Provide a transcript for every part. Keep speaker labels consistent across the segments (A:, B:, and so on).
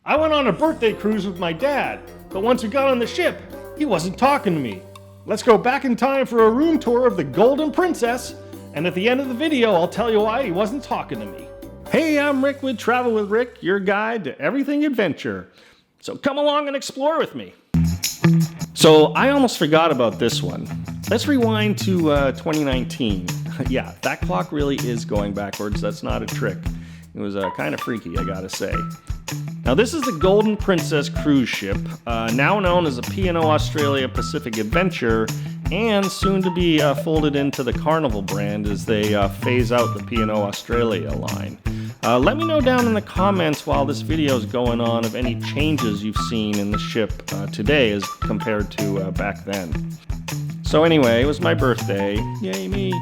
A: I went on a birthday cruise with my dad, but once we got on the ship, he wasn't talking to me. Let's go back in time for a room tour of the Golden Princess, and at the end of the video, I'll tell you why he wasn't talking to me. Hey, I'm Rick with Travel with Rick, your guide to everything adventure. So come along and explore with me. So I almost forgot about this one. Let's rewind to 2019. Yeah, that clock really is going backwards. That's not a trick. It was kind of freaky, I gotta say. Now this is the Golden Princess cruise ship, now known as a P&O Australia Pacific Adventure, and soon to be folded into the Carnival brand as they phase out the P&O Australia line. Let me know down in the comments while this video is going on of any changes you've seen in the ship today as compared to back then. So anyway, it was my birthday, yay me,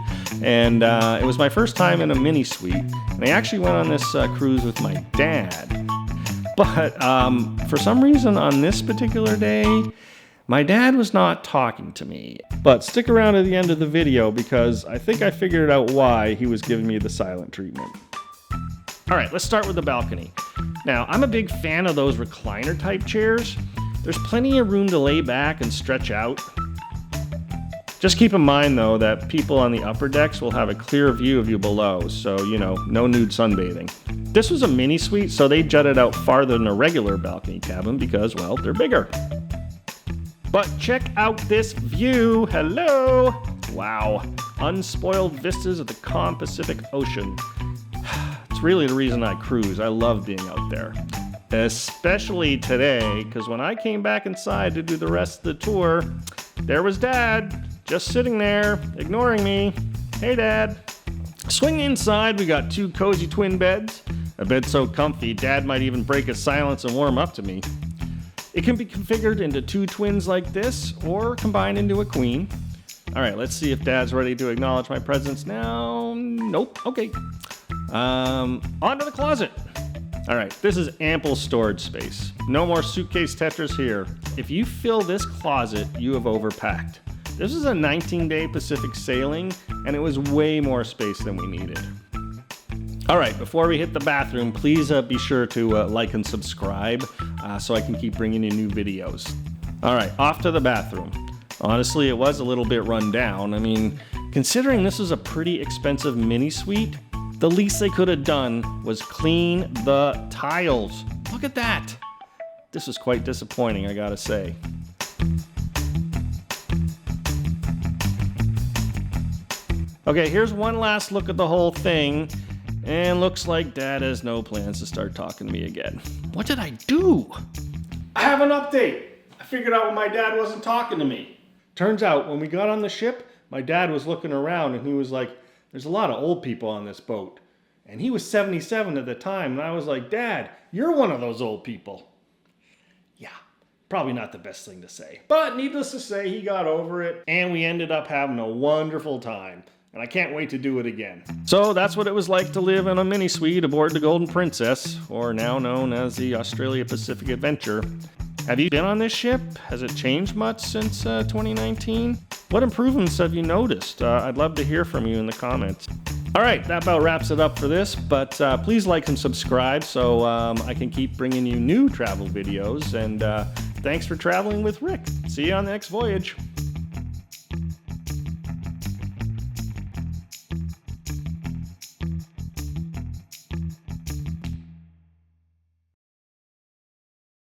A: and it was my first time in a mini-suite, and I actually went on this cruise with my dad. But for some reason on this particular day, my dad was not talking to me. But stick around to the end of the video because I think I figured out why he was giving me the silent treatment. All right, let's start with the balcony. Now, I'm a big fan of those recliner type chairs. There's plenty of room to lay back and stretch out. Just keep in mind though that people on the upper decks will have a clear view of you below, so you know, no nude sunbathing. This was a mini suite, so they jutted out farther than a regular balcony cabin because, well, they're bigger. But check out this view, hello! Wow, unspoiled vistas of the calm Pacific Ocean. It's really the reason I cruise. I love being out there. Especially today, because when I came back inside to do the rest of the tour, there was Dad. Just sitting there, ignoring me. Hey, Dad. Swing inside, we got two cozy twin beds. A bed so comfy, Dad might even break his silence and warm up to me. It can be configured into two twins like this, or combined into a queen. All right, let's see if Dad's ready to acknowledge my presence now. Nope, okay. On to the closet. All right, this is ample storage space. No more suitcase Tetris here. If you fill this closet, you have overpacked. This is a 19-day Pacific sailing, and it was way more space than we needed. All right, before we hit the bathroom, please be sure to like and subscribe so I can keep bringing you new videos. All right, off to the bathroom. Honestly, it was a little bit run down. I mean, considering this is a pretty expensive mini-suite, the least they could have done was clean the tiles. Look at that. This was quite disappointing, I gotta say. Okay, here's one last look at the whole thing, and looks like Dad has no plans to start talking to me again. What did I do? I have an update. I figured out why my dad wasn't talking to me. Turns out, when we got on the ship, my dad was looking around and he was like, there's a lot of old people on this boat. And he was 77 at the time, and I was like, Dad, you're one of those old people. Yeah, probably not the best thing to say. But needless to say, he got over it, and we ended up having a wonderful time. And I can't wait to do it again. So that's what it was like to live in a mini-suite aboard the Golden Princess, or now known as the Australia Pacific Adventure. Have you been on this ship? Has it changed much since 2019? What improvements have you noticed? I'd love to hear from you in the comments. All right, that about wraps it up for this, but please like and subscribe so I can keep bringing you new travel videos. And thanks for traveling with Rick. See you on the next voyage.